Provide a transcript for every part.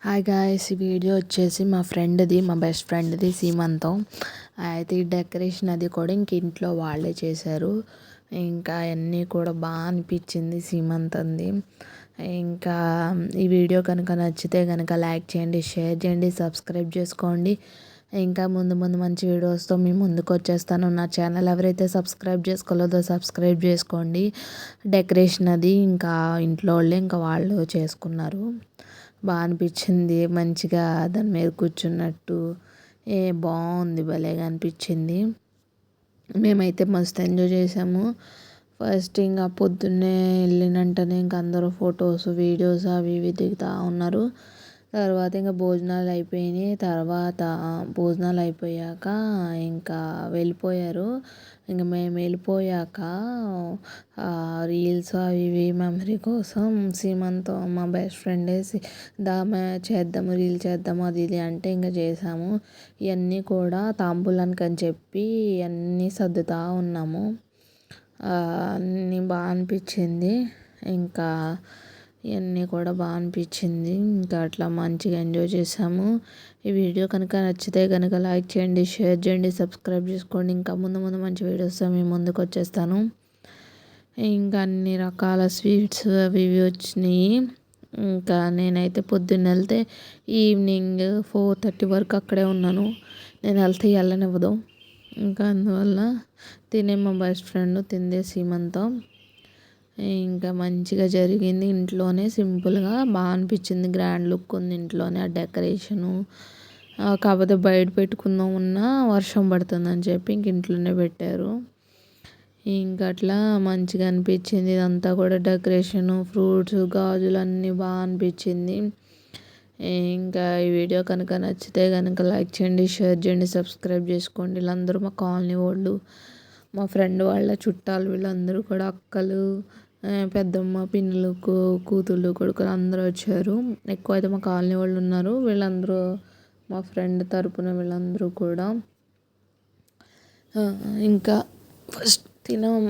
Hi guys, ఈ video వచ్చేసి మా బెస్ట్ ఫ్రెండ్ది సీమంతం. అయితే ఈ డెకరేషన్ అది కూడా ఇంట్లో వాళ్ళే చేశారు. ఇంకా అన్నీ కూడా బాగా అనిపించింది సీమంతంది. ఇంకా ఈ వీడియో కనుక నచ్చితే కనుక లైక్ చేయండి, షేర్ చేయండి, సబ్స్క్రైబ్ చేసుకోండి. ఇంకా ముందు ముందు మంచి వీడియోస్తో మీ ముందుకు వచ్చేస్తాను. నా ఛానల్ ఎవరైతే సబ్స్క్రైబ్ చేసుకోలేదో సబ్స్క్రైబ్ చేసుకోండి. డెకరేషన్ అది ఇంకా ఇంట్లో వాళ్ళే ఇంకా వాళ్ళు చేసుకున్నారు. బాగా అనిపించింది, మంచిగా దాని మీద కూర్చున్నట్టు బాగుంది, భలేగా అనిపించింది. మేమైతే మస్తు ఎంజాయ్ చేసాము. ఫస్ట్ ఇంకా పొద్దున్నే వెళ్ళినంటనే ఇంకా అందరూ ఫొటోస్ వీడియోస్ అవి ఇవి దిగుతూ ఉన్నారు. తర్వాత ఇంకా భోజనాలు అయిపోయినాయి. భోజనాలు అయిపోయాక ఇంకా వెళ్ళిపోయారు. ఇంకా మేము వెళ్ళిపోయాక రీల్స్ అవి ఇవి మెమరీ కోసం సీమంతో మా బెస్ట్ ఫ్రెండే చేద్దాము రీల్ చేద్దాము అది ఇది అంటే ఇంకా చేసాము. ఇవన్నీ కూడా తాంబూలానికి అని చెప్పి అన్నీ సర్దుతూ ఉన్నాము. అన్నీ బాగా అనిపించింది. ఇంకా ఇవన్నీ కూడా బాగా అనిపించింది. ఇంకా అట్లా మంచిగా ఎంజాయ్ చేసాము. ఈ వీడియో కనుక నచ్చితే కనుక లైక్ చేయండి, షేర్ చేయండి, సబ్స్క్రైబ్ చేసుకోండి. ఇంకా ముందు ముందు మంచి వీడియోస్తో మీ ముందుకు వచ్చేస్తాను. ఇంకా అన్ని రకాల స్వీట్స్ అవి ఇవి వచ్చినాయి. ఇంకా నేనైతే పొద్దున్న వెళ్తే ఈవినింగ్ 4:30 వరకు అక్కడే ఉన్నాను. నేను వెళ్తే వెళ్ళనివ్వదు. ఇంకా అందువల్ల మా బెస్ట్ ఫ్రెండ్ తిందే సీమంతం. ఇంకా మంచిగా జరిగింది. ఇంట్లోనే సింపుల్గా బాగా అనిపించింది. గ్రాండ్ లుక్ ఉంది ఇంట్లోనే ఆ డెకరేషను. కాకపోతే బయట పెట్టుకుందాం ఉన్నా వర్షం పడుతుందని చెప్పి ఇంట్లోనే పెట్టారు. ఇంకా అట్లా మంచిగా అనిపించింది. ఇదంతా కూడా డెకరేషను, ఫ్రూట్స్, గాజులు అన్నీ బాగా అనిపించింది. ఇంకా ఈ వీడియో కనుక నచ్చితే కనుక లైక్ చేయండి, షేర్ చేయండి, సబ్స్క్రైబ్ చేసుకోండి. వీళ్ళందరూ మా కాలనీ వాళ్ళు, మా ఫ్రెండ్ వాళ్ళ చుట్టాలు, వీళ్ళందరూ కూడా అక్కలు, పెద్దమ్మ, పిన్నులు, కూతుళ్ళు, కొడుకులు అందరూ వచ్చారు. ఎక్కువ అయితే మా కాలనీ వాళ్ళు ఉన్నారు. వీళ్ళందరూ మా ఫ్రెండ్ తరపున వీళ్ళందరూ కూడా. ఇంకా ఫస్ట్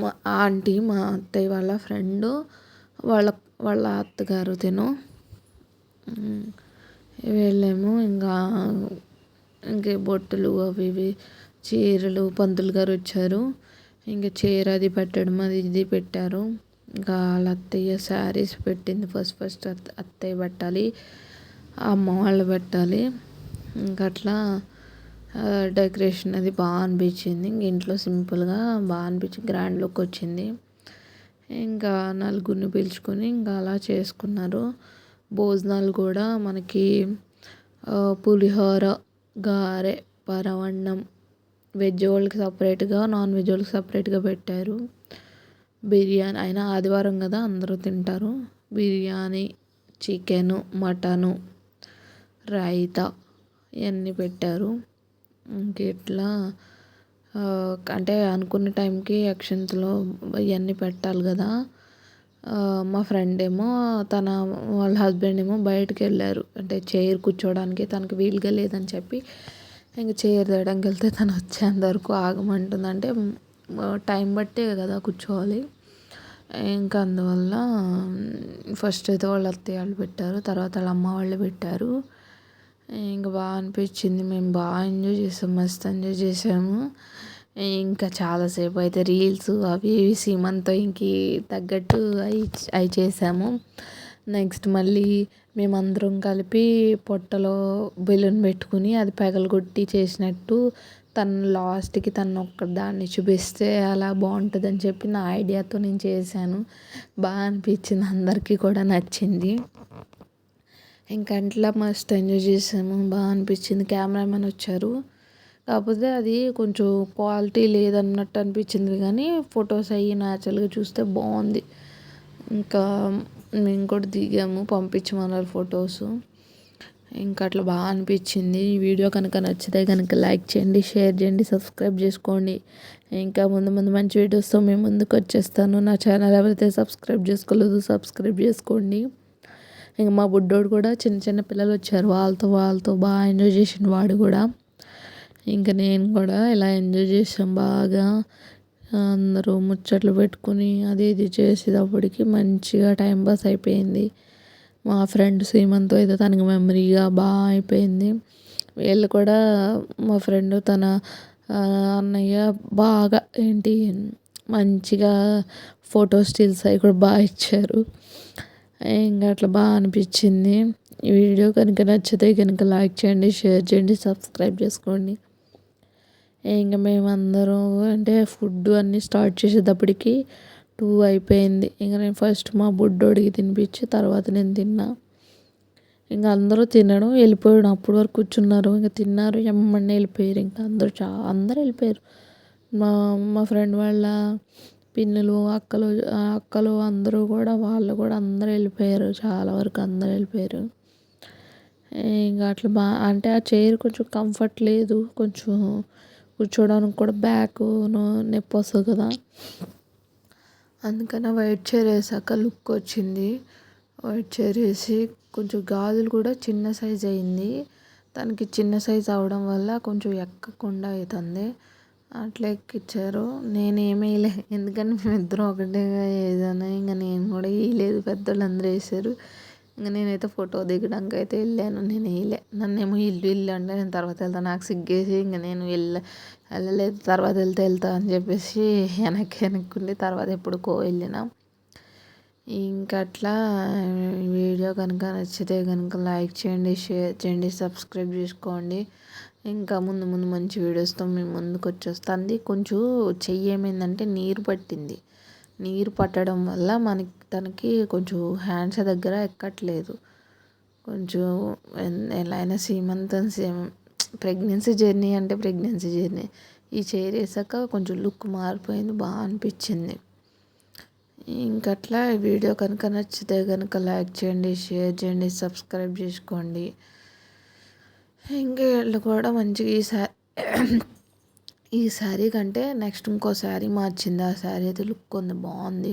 మా ఆంటీ, మా అత్తయ్య వాళ్ళ ఫ్రెండు, వాళ్ళ వాళ్ళ అత్తగారు వీళ్ళేమో ఇంకా బొట్టులు అవి ఇవి చీరలు పంతులు గారు వచ్చారు. ఇంకా చీర అది పెట్టడం అది ఇది పెట్టారు. ఇంకా వాళ్ళ అత్తయ్య శారీస్ పెట్టింది. ఫస్ట్ అత్తయ్య పెట్టాలి, అమ్మ వాళ్ళు పెట్టాలి. ఇంకా అట్లా డెకరేషన్ అది బాగా అనిపించింది. ఇంట్లో సింపుల్గా బాగా అనిపించింది, గ్రాండ్ లుక్ వచ్చింది. ఇంకా నలుగురిని పిలుచుకొని ఇంకా అలా చేసుకున్నారు. భోజనాలు కూడా మనకి పులిహోర, గారె, పరమాన్నం, వెజ్ వాళ్ళకి సపరేట్గా, నాన్ వెజ్ వాళ్ళకి సపరేట్గా పెట్టారు. బిర్యానీ అయినా ఆదివారం కదా అందరూ తింటారు. బిర్యానీ, చికెను, మటను, రైతా ఇవన్నీ పెట్టారు. ఇంకెట్లా అంటే అనుకున్న టైంకి అక్షంతలు ఇవన్నీ పెట్టాలి కదా. మా ఫ్రెండ్ ఏమో వాళ్ళ హస్బెండ్ ఏమో బయటకు వెళ్ళారు. అంటే చైర్ కూర్చోవడానికి తనకు వీలుగా లేదని చెప్పి ఇంకా చైర్ తేయడానికి వెళ్తే తను వచ్చేంత వరకు ఆగమంటుంది. అంటే టైం బట్టే కదా కూర్చోవాలి. ఇంకా అందువల్ల ఫస్ట్ అయితే వాళ్ళ అత్తయ్య వాళ్ళు పెట్టారు, తర్వాత వాళ్ళ అమ్మ వాళ్ళు పెట్టారు. ఇంకా బాగా అనిపించింది. మేము బాగా ఎంజాయ్ చేసాము, మస్తు ఎంజాయ్ చేసాము. ఇంకా చాలాసేపు అయితే రీల్స్ అవి ఇవి సీమంతో తగ్గట్టు అవి చేసాము. నెక్స్ట్ మళ్ళీ మేమందరం కలిపి పొట్టలో బెలూన్ పెట్టుకుని అది పగలగొట్టి చేసినట్టు లాస్ట్కి ఒక్కదాన్ని చూపిస్తే అలా బాగుంటుందని చెప్పి నా ఐడియాతో నేను చేశాను. బాగా అనిపించింది, అందరికీ కూడా నచ్చింది. ఇంకా అట్లా మస్తు ఎంజాయ్ చేసాము, బాగా అనిపించింది. కెమెరామెన్ వచ్చారు, కాకపోతే అది కొంచెం క్వాలిటీ లేదన్నట్టు అనిపించింది. కానీ ఫొటోస్ అవి న్యాచురల్గా చూస్తే బాగుంది. ఇంకా మేము కూడా దిగాము, పంపించమన్నారు ఫొటోస్. ఇంకా అట్లా బాగా అనిపించింది. ఈ వీడియో కనుక నచ్చితే కనుక లైక్ చేయండి, షేర్ చేయండి, సబ్స్క్రైబ్ చేసుకోండి. ఇంకా ముందు ముందు మంచి వీడియోస్తో మేము ముందుకు వచ్చేస్తాను. నా ఛానల్ ఎవరైతే సబ్స్క్రైబ్ చేసుకోలేదో సబ్స్క్రైబ్ చేసుకోండి. ఇంకా మా బుడ్డోడు కూడా చిన్న చిన్న పిల్లలు వచ్చారు, వాళ్ళతో బాగా ఎంజాయ్ చేసిండు వాడు కూడా. ఇంకా నేను కూడా ఇలా ఎంజాయ్ చేసాం బాగా. అందరూ ముచ్చట్లు పెట్టుకుని అది ఇది చేసేటప్పటికి మంచిగా టైంపాస్ అయిపోయింది. మా ఫ్రెండ్ సీమంతో అయితే తనకి మెమరీగా బాగా అయిపోయింది. వీళ్ళు కూడా మా ఫ్రెండ్ తన అన్నయ్య బాగా ఏంటి మంచిగా ఫోటో స్టిల్స్ అవి కూడా బాగా ఇచ్చారు. ఇంకా అట్లా బాగా అనిపించింది. ఈ వీడియో కనుక నచ్చితే కనుక లైక్ చేయండి, షేర్ చేయండి, సబ్స్క్రైబ్ చేసుకోండి. ఇంకా మేమందరం అంటే ఫుడ్ అన్నీ స్టార్ట్ చేసేటప్పటికి 2 అయిపోయింది. ఇంకా నేను ఫస్ట్ మా బుడ్డోడికి తినిపించి తర్వాత నేను తిన్నా. ఇంకా అందరూ తినడం వెళ్ళిపోయాడు. అప్పటి వరకు కూర్చున్నారు, ఇంకా తిన్నారు, ఎమ్మన్నే వెళ్ళిపోయారు. ఇంకా అందరూ వెళ్ళిపోయారు. మా మా ఫ్రెండ్ వాళ్ళ పిన్నులు, అక్కలు అందరూ కూడా వాళ్ళు కూడా అందరూ వెళ్ళిపోయారు. చాలా వరకు అందరూ వెళ్ళిపోయారు. ఇంకా అట్లా అంటే ఆ చైర్ కొంచెం కంఫర్ట్ లేదు. కొంచెం కూర్చోడానికి కూడా బ్యాక్ నొప్పి వస్తుంది కదా, అందుకని వైట్ చైర్ వేసాక లుక్ వచ్చింది. వైట్ చైర్ వేసి కొంచెం గాజులు కూడా చిన్న సైజ్ అయింది. దానికి చిన్న సైజ్ అవడం వల్ల కొంచెం ఎక్కకుండా అవుతుంది. అట్లా ఎక్కిచ్చారు. నేను ఏమీ వేయలే, ఎందుకంటే మేమిద్దరం ఒకటే ఏదైనా. ఇంకా నేను కూడా వేయలేదు, పెద్దోళ్ళు అందరూ వేసారు. ఇంకా నేనైతే ఫోటో దిగడానికి అయితే వెళ్ళాను, నేను వేయలే. నన్నేమో ఇల్లు అంటే నేను తర్వాత వెళ్తాను, నాకు సిగ్గేసి ఇంకా నేను వెళ్ళలేదు. తర్వాత వెళ్తా అని చెప్పేసి వెనక్కుండి తర్వాత ఎప్పుడుకో వెళ్ళిన. ఇంకా అట్లా వీడియో కనుక నచ్చితే కనుక లైక్ చేయండి, షేర్ చేయండి, సబ్స్క్రైబ్ చేసుకోండి. ఇంకా ముందు మంచి వీడియోస్తో మేము ముందుకు వచ్చేస్తుంది. కొంచెం చెయ్యి ఏమైందంటే నీరు పట్టింది. నీరు పట్టడం వల్ల తనకి కొంచెం హ్యాండ్స్ దగ్గర ఎక్కట్లేదు. కొంచెం ఎలా అయినా సీమంతం ప్రెగ్నెన్సీ జర్నీ అంటే ప్రెగ్నెన్సీ జర్నీ. ఈ చైర్ వేసాక కొంచెం లుక్ మారిపోయింది, బాగా అనిపించింది. ఇంకట్లా వీడియో కనుక నచ్చితే కనుక లైక్ చేయండి, షేర్ చేయండి, సబ్స్క్రైబ్ చేసుకోండి. ఇంకా వీళ్ళు కూడా మంచిగా ఈ శారీ కంటే నెక్స్ట్ ఇంకో శారీ మార్చింది. ఆ శారీ అయితే లుక్ ఉంది, బాగుంది,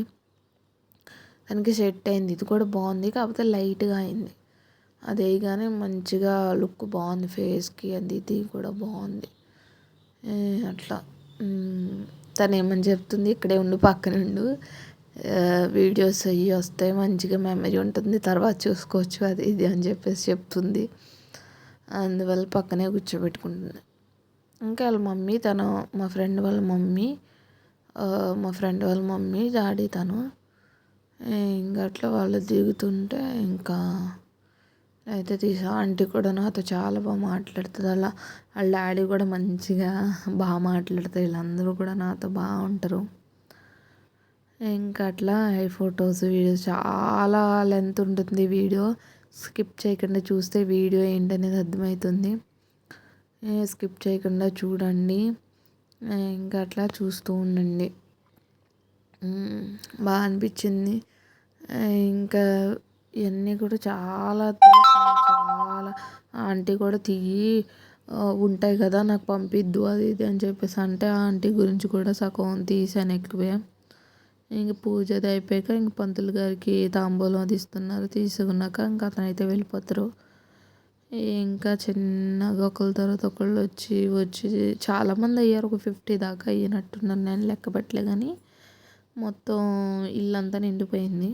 దానికి సెట్ అయింది. ఇది కూడా బాగుంది, కాకపోతే లైట్గా అయింది. అదే కానీ మంచిగా లుక్ బాగుంది, ఫేస్కి అది ఇది కూడా బాగుంది. అట్లా తను ఏమని చెప్తుంది, ఇక్కడే ఉండు, పక్కన ఉండు, వీడియోస్ అవి వస్తాయి, మంచిగా మెమరీ ఉంటుంది, తర్వాత చూసుకోవచ్చు అది ఇది అని చెప్పేసి చెప్తుంది. అందువల్ల పక్కనే కూర్చోబెట్టుకుంటుంది. ఇంకా వాళ్ళ మమ్మీ మా ఫ్రెండ్ వాళ్ళ మమ్మీ డాడీ తను ఇంకా అట్లా వాళ్ళు దిగుతుంటే ఇంకా అయితే ఆంటీ కూడా నాతో చాలా బాగా మాట్లాడుతుంది. వాళ్ళ డాడీ కూడా మంచిగా బాగా మాట్లాడతారు. వీళ్ళందరూ కూడా నాతో బాగుంటారు. ఇంకా అట్లా ఈ ఫొటోస్ వీడియోస్ చాలా లెంత్ ఉంటుంది. వీడియో స్కిప్ చేయకుండా చూస్తే వీడియో ఏంటనేది అర్థమవుతుంది. స్కిప్ చేయకుండా చూడండి. ఇంకా అట్లా చూస్తూ ఉండండి, బాగా అనిపించింది. ఇంకా ఇవన్నీ కూడా చాలా ఆంటీ కూడా ఉంటాయి కదా నాకు పంపిద్దు అది ఇది అని చెప్పేసి అంటే ఆ ఆంటీ గురించి కూడా సగం తీసాను ఎక్కువే. ఇంక పూజ అది అయిపోయాక ఇంక పంతులు గారికి తాంబూలం అది ఇస్తున్నారు. తీసుకున్నాక ఇంకా అతనైతే వెళ్ళిపోతారు. ఇంకా చిన్నగా ఒకళ్ళ తర్వాత ఒకళ్ళు వచ్చి చాలామంది అయ్యారు. ఒక 50 దాకా అయ్యినట్టున్నారు, నేను లెక్క పెట్టలే కానీ మొత్తం ఇల్లంతా నిండిపోయింది.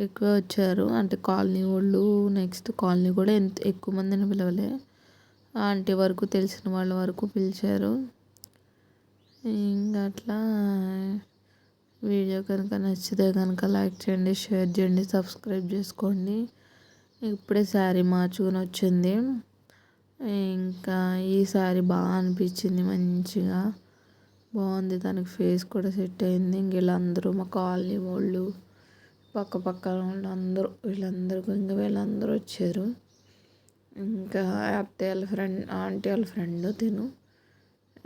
ఎక్కువ వచ్చారు అంటే కాలనీ వాళ్ళు, నెక్స్ట్ కాలనీ కూడా ఎక్కువ మందిని పిలవలే, ఆంటీ వరకు తెలిసిన వాళ్ళ వరకు పిలిచారు. ఇంకా అట్లా వీడియో కనుక నచ్చితే కనుక లైక్ చేయండి, షేర్ చేయండి, సబ్స్క్రైబ్ చేసుకోండి. ఇప్పుడే శారీ మార్చుకొని వచ్చింది. ఇంకా ఈ శారీ బాగా అనిపించింది, మంచిగా బాగుంది, తనకి ఫేస్ కూడా సెట్ అయింది. ఇంక వీళ్ళందరూ మా కాలనీ వాళ్ళు, పక్కన వాళ్ళు అందరూ వీళ్ళందరూ వచ్చారు. ఇంకా అత్తయ్య వాళ్ళ ఫ్రెండ్, ఆంటీ వాళ్ళ ఫ్రెండ్ తిను.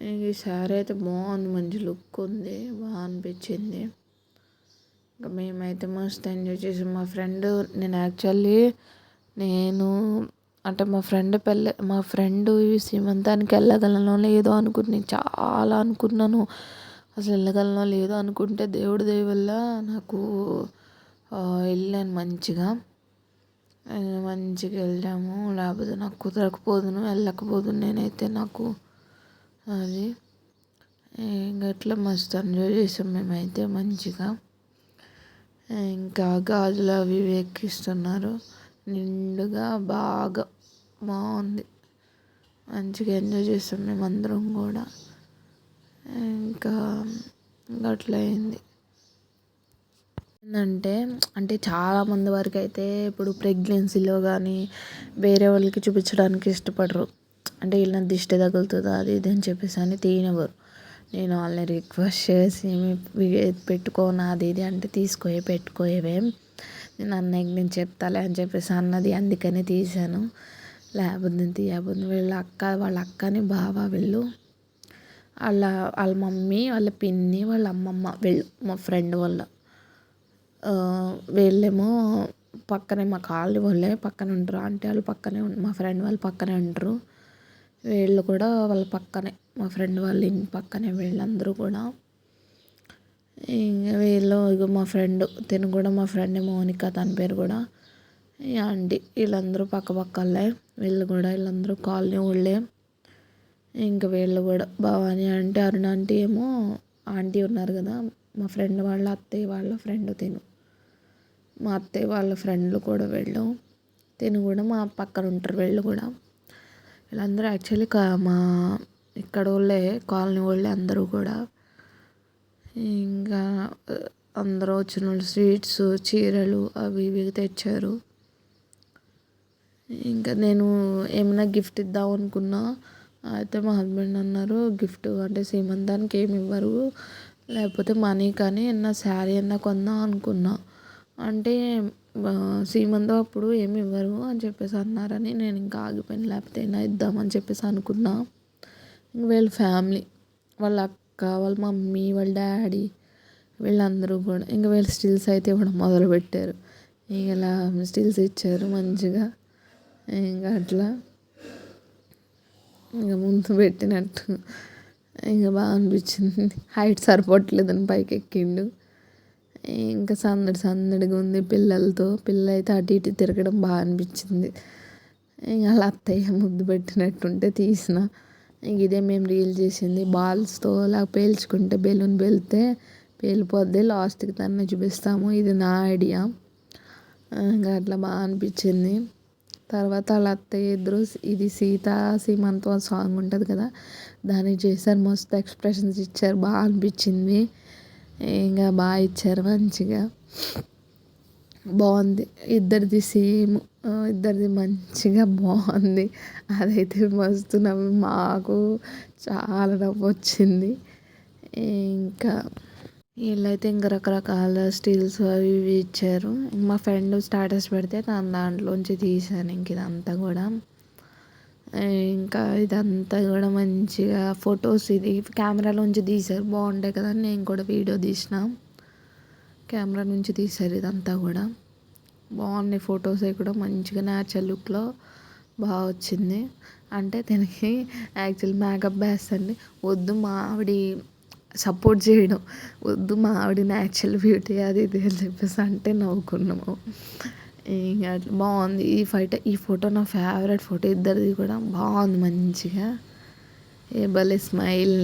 ఈ శారీ అయితే బాగుంది, మంచి లుక్ ఉంది, బాగా అనిపించింది. ఇంకా మేమైతే మస్తు ఎంజాయ్ చేసాం. నేను అంటే మా ఫ్రెండ్ సీమంతానికి వెళ్ళగలనో లేదో అనుకుని చాలా అనుకున్నాను. అసలు వెళ్ళగలనో లేదో అనుకుంటే దేవుడి దయ వల్ల నాకు వెళ్ళాను మంచిగా వెళ్ళాము. లేకపోతే నాకు కుదరకపోదును, వెళ్ళకపోదును నేనైతే. నాకు అది ఇంకా అట్లా మస్తు ఎంజాయ్ చేసాం మేమైతే మంచిగా. ఇంకా గాజులు అవి ఇవి ఎక్కిస్తున్నారు. నిండుగా బాగా బాగుంది. మంచిగా ఎంజాయ్ చేస్తాం మేమందరం కూడా. ఇంకా అట్లా అయింది. ఏంటంటే అంటే చాలామంది వరకు అయితే ఇప్పుడు ప్రెగ్నెన్సీలో కానీ వేరే వాళ్ళకి చూపించడానికి ఇష్టపడరు. అంటే ఇలా దిష్టి తగులుతుందా అది ఇది అని చెప్పేసి అని తీయనివ్వరు. నేను వాళ్ళని రిక్వెస్ట్ చేసి పెట్టుకోను అది ఇది అంటే పెట్టుకోవే నేను అన్నయ్యకి నేను చెప్తాలే అని చెప్పేసి అన్నది. అందుకని తీశాను. లేకపోతే నేను తీయబోదు. వాళ్ళ అక్కని బావ వీళ్ళు వాళ్ళ మమ్మీ వాళ్ళ పిన్ని వాళ్ళ అమ్మమ్మ వీళ్ళు మా ఫ్రెండ్ వాళ్ళ వీళ్ళేమో పక్కనే మా కాలనీ వాళ్ళే పక్కన ఉంటారు. ఆంటీ వాళ్ళు పక్కనే మా ఫ్రెండ్ వాళ్ళు పక్కనే ఉంటారు. వీళ్ళు కూడా వాళ్ళ పక్కనే మా ఫ్రెండ్ వాళ్ళ ఇంటి పక్కనే వీళ్ళందరూ కూడా. ఇంకా వీళ్ళు ఇక మా ఫ్రెండ్ తిను కూడా మా ఫ్రెండ్ మౌనిక తన పేరు కూడా. ఆంటీ వీళ్ళందరూ పక్కపక్కలే. వీళ్ళందరూ కాలనీ వాళ్ళే. ఇంకా వీళ్ళు కూడా భవాని అంటే అరుణ ఆంటీ ఏమో ఆంటీ ఉన్నారు కదా మా ఫ్రెండ్ వాళ్ళ అత్తయ్య వాళ్ళ ఫ్రెండ్ తిను. మా అత్తయ్య వాళ్ళ ఫ్రెండ్లు కూడా వీళ్ళు. తిను కూడా మా పక్కన ఉంటారు వీళ్ళు కూడా. వీళ్ళందరూ యాక్చువల్లీ మా ఇక్కడ వాళ్ళే కాలనీ వాళ్ళే అందరూ కూడా. ఇంకా అందరూ వచ్చిన వాళ్ళు స్వీట్స్ చీరలు అవి ఇవి తెచ్చారు. ఇంకా నేను ఏమైనా గిఫ్ట్ ఇద్దాం అనుకున్నా. అయితే మా హస్బెండ్ అన్నారు గిఫ్ట్ అంటే సీమంతానికి ఏమి ఇవ్వరు, లేకపోతే మనీ కానీ ఏమన్నా శారీ అన్నా కొందాం అనుకున్నా. అంటే సీమంతం అప్పుడు ఏమి ఇవ్వరు అని చెప్పేసి అన్నారని నేను ఇంకా ఆగిపోయాను. లేకపోతే అయినా ఇద్దామని చెప్పేసి అనుకున్నా. వీళ్ళ ఫ్యామిలీ వాళ్ళ అక్క వాళ్ళ మమ్మీ వాళ్ళ డాడీ వీళ్ళందరూ కూడా ఇంకా వీళ్ళు స్టిల్స్ అయితే ఇవ్వడం మొదలుపెట్టారు. ఇలా స్టిల్స్ ఇచ్చారు మంచిగా. ఇంకా అట్లా ఇంకా ముందు పెట్టినట్టు ఇంకా బాగా అనిపించింది. హైట్ సరిపోవట్లేదని పైకి ఎక్కిండు. ఇంకా సందడిగా ఉంది పిల్లలతో. పిల్లలు అయితే అటు ఇటు తిరగడం బాగా అనిపించింది. ఇంకా అలా అత్తయ్య ముద్దు పెట్టినట్టుంటే తీసిన. ఇంక ఇదే మేము రీల్ చేసింది. బాల్స్తో అలా పేల్చుకుంటే బెలూన్ పేలితే పేలిపోద్ది, లాస్ట్కి తన్నే చూపిస్తాము. ఇది నా ఐడియా. ఇంకా అట్లా బాగా అనిపించింది. తర్వాత వాళ్ళ అత్తయ్య ఇద్దరు ఇది సీతా సీమంతం సాంగ్ ఉంటుంది కదా దాన్ని చేశారు. మస్తు ఎక్స్ప్రెషన్స్ ఇచ్చారు. బాగా అనిపించింది. ఇంకా బాగా ఇచ్చారు మంచిగా బాగుంది. ఇద్దరిది సేమ్, ఇద్దరిది మంచిగా బాగుంది. అదైతే మస్తు నవ్వు మాకు చాలా నవ్వు వచ్చింది. ఇంకా వీళ్ళైతే ఇంకా రకరకాల స్టిల్స్ అవి ఇవి ఇచ్చారు. మా ఫ్రెండ్ స్టేటస్ పెడితే తను దాంట్లోంచి తీశాను ఇంక ఇదంతా కూడా. ఇంకా ఇదంతా కూడా మంచిగా ఫొటోస్ ఇది కెమెరాలోంచి తీశారు బాగుంటాయి కదా అని నేను కూడా వీడియో తీసిన. కెమెరా నుంచి తీశారు ఇదంతా కూడా. బాగున్నాయి ఫొటోస్ అవి కూడా మంచిగా న్యాచురల్ లుక్లో బాగా వచ్చింది. అంటే దీనికి యాక్చువల్ మేకప్ వేస్తండి వద్దు మా ఆవిడ సపోర్ట్ చేయడం, వద్దు మా ఆవిడ న్యాచురల్ బ్యూటీ అది ఇది అని చెప్పేసి అంటే నవ్వుకున్నాము. ఇంకా అట్లా బాగుంది. ఈ ఫోటో నా ఫేవరెట్ ఫోటో. ఇద్దరిది కూడా బాగుంది మంచిగా. భలే స్మైల్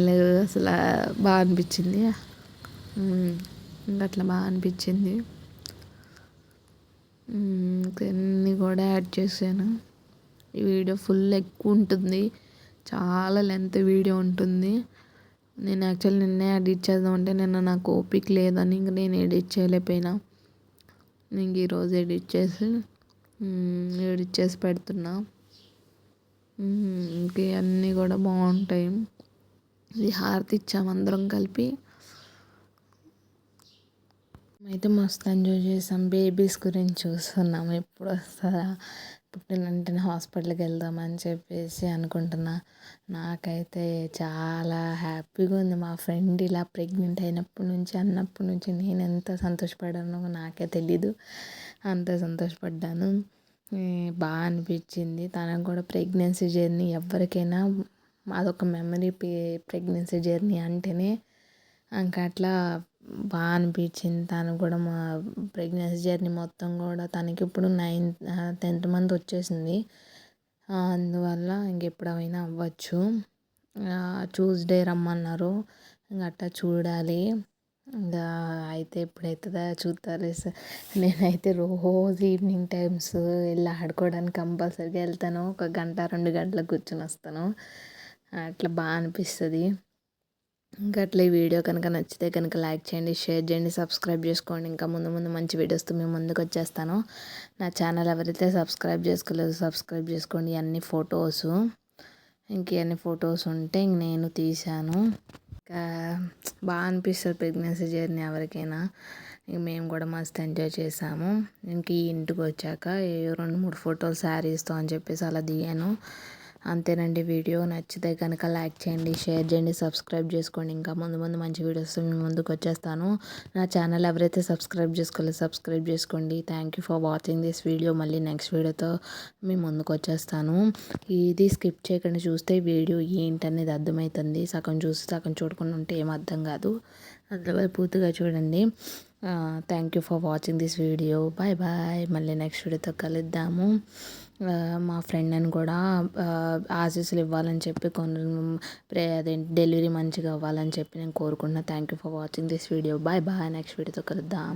అసలు బాగా అనిపించింది. ఇంకా అట్లా బాగా అనిపించింది. ఇవన్నీ కూడా యాడ్ చేశాను. ఈ వీడియో ఫుల్ ఎక్కువ ఉంటుంది, చాలా లెంత్ వీడియో ఉంటుంది. నేను యాక్చువల్లీ నిన్నే ఎడిట్ చేద్దామంటే నిన్న నాకు ఓపిక లేదని ఇంక నేను ఎడిట్ చేయలేకపోయినా. ఇంక ఈరోజు ఎడిట్ చేసి పెడుతున్నా. ఇంక అన్నీ కూడా బాగుంటాయి. ఇది హారతి ఇచ్చాము అందరం కలిపి. అయితే మస్తు ఎంజాయ్ చేసాం. బేబీస్ గురించి చూస్తున్నాము ఎప్పుడు వస్తుందా పుట్టినంటేనే హాస్పిటల్కి వెళ్దామని చెప్పేసి అనుకుంటున్నా. నాకైతే చాలా హ్యాపీగా ఉంది. మా ఫ్రెండ్ ఇలా ప్రెగ్నెంట్ అన్నప్పటి నుంచి నేను ఎంత సంతోషపడ్డానో నాకే తెలీదు. అంత సంతోషపడ్డాను. బాగా అనిపించింది. తనకు కూడా ప్రెగ్నెన్సీ జర్నీ ఎవరికైనా అదొక మెమరీ. ప్రెగ్నెన్సీ జర్నీ అంటేనే ఇంకా అట్లా బాగా అనిపించింది. తను కూడా మా ప్రెగ్నెన్సీ జర్నీ మొత్తం కూడా తనకి ఇప్పుడు 10th మంత్ వచ్చేసింది. అందువల్ల ఇంకెప్పుడైనా అవ్వచ్చు. ట్యూస్డే రమ్మన్నారు. ఇంక అట్టా చూడాలి. ఇంకా అయితే ఎప్పుడైతుందా చూస్తారు సార్. నేనైతే రోజు ఈవినింగ్ టైమ్స్ వెళ్ళి ఆడుకోవడానికి కంపల్సరీగా వెళ్తాను. ఒక గంట 2 గంటలకు కూర్చొని వస్తాను. అట్లా బాగా అనిపిస్తుంది. ఇంకా అట్లా ఈ వీడియో కనుక నచ్చితే కనుక లైక్ చేయండి, షేర్ చేయండి, సబ్స్క్రైబ్ చేసుకోండి. ఇంకా ముందు ముందు మంచి వీడియోస్తో మేము ముందుకు వచ్చేస్తాను. నా ఛానల్ ఎవరైతే సబ్స్క్రైబ్ చేసుకోలేదు సబ్స్క్రైబ్ చేసుకోండి. అన్ని ఫొటోస్ ఇంకన్ని ఫొటోస్ ఉంటే ఇంక నేను తీశాను. ఇంకా బాగా అనిపిస్తుంది ప్రెగ్నెన్సీ జర్నీ ఎవరికైనా. ఇంక మేము కూడా మస్తు ఎంజాయ్ చేసాము. ఇంక ఈ ఇంటికి వచ్చాక 2-3 ఫోటోలు శారీస్తో అని చెప్పేసి అలా దిగాను. అంతేనండి. వీడియో నచ్చితే కనుక లైక్ చేయండి, షేర్ చేయండి, సబ్స్క్రైబ్ చేసుకోండి. ఇంకా ముందు ముందు మంచి వీడియోస్ మీ ముందుకు వచ్చేస్తాను. నా ఛానల్ ఎవరైతే సబ్స్క్రైబ్ చేసుకోలేదు సబ్స్క్రైబ్ చేసుకోండి. Thank you for watching this video. మళ్ళీ నెక్స్ట్ వీడియోతో మీ ముందుకు వచ్చేస్తాను. ఇది స్కిప్ చేయకుండా చూస్తే వీడియో ఏంటనేది అర్థమవుతుంది. సగం చూసి సగం చూడకుండా ఉంటే ఏం అర్థం కాదు. అందులో పూర్తిగా చూడండి. Thank you for watching this video. Bye bye. మళ్ళీ నెక్స్ట్ వీడియోతో కలుద్దాము. మా ఫ్రెండ్ అని కూడా ఆశీస్సులు ఇవ్వాలని చెప్పి అదేంటి డెలివరీ మంచిగా అవ్వాలని చెప్పి నేను కోరుకుంటున్నాను. Thank you for watching this video. Bye bye. Next వీడియోతో కలుద్దాం.